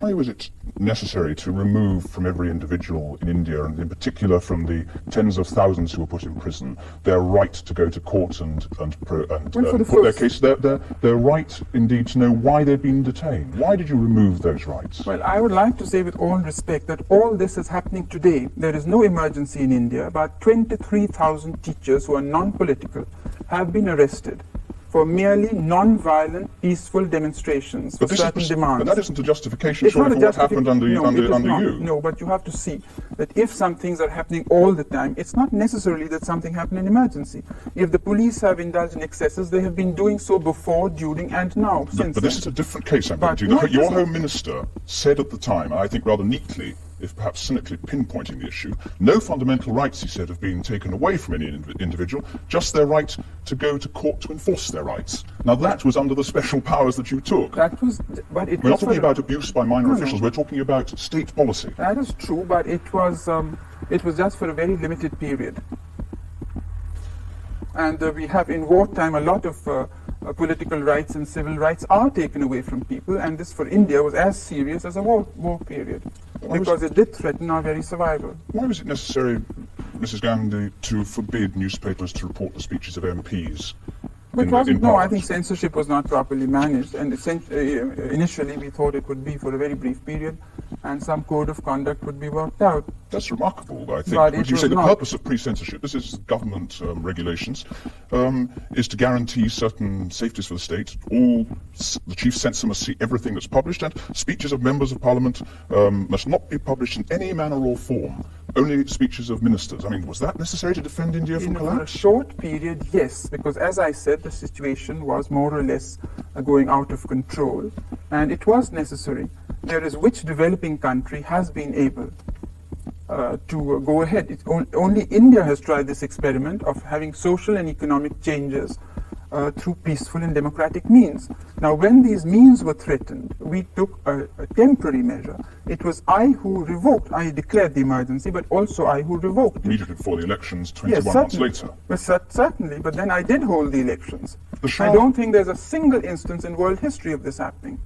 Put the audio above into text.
Why was it necessary to remove from every individual in India, and in particular from the tens of thousands who were put in prison, their right to go to court and put their case, their right indeed to know why they've been detained? Why did you remove those rights? Well, I would like to say with all respect that all this is happening today. There is no emergency in India. About 23,000 teachers who are non-political have been arrested for merely non-violent, peaceful demonstrations for certain demands. But that isn't a justification for what happened under you. No, but you have to see that if some things are happening all the time, it's not necessarily that something happened in emergency. If the police have indulged in excesses, they have been doing so before, during, and now. But this is a different case, I'm going to do. Your Home Minister said at the time, I think rather neatly, if perhaps cynically pinpointing the issue, no fundamental rights, he said, have been taken away from any individual, just their right to go to court to enforce their rights. Now that was under the special powers that you took. We're not talking about abuse by minor officials, we're talking about state policy. That is true, but it was just for a very limited period. And we have in wartime a lot of political rights and civil rights are taken away from people, and this for India was as serious as a war period, because it did threaten our very survival. Why was it necessary, Mrs. Gandhi, to forbid newspapers to report the speeches of MPs? I think censorship was not properly managed, and initially we thought it would be for a very brief period, and some code of conduct would be worked out. That's remarkable, I think. Would you say the purpose of pre-censorship, this is government regulations, is to guarantee certain safeties for the state. All the chief censor must see everything that's published, and speeches of members of parliament must not be published in any manner or form. Only speeches of ministers. I mean, was that necessary to defend India from collapse? For a short period, yes, because as I said, the situation was more or less going out of control, and it was necessary. There is which developing country has been able to go ahead. Only India has tried this experiment of having social and economic changes through peaceful and democratic means. Now, when these means were threatened, we took a temporary measure. It was I who revoked. I declared the emergency, but also I who revoked. Immediately before the elections, 21 months later. Well, certainly, but then I did hold the elections. I don't think there's a single instance in world history of this happening.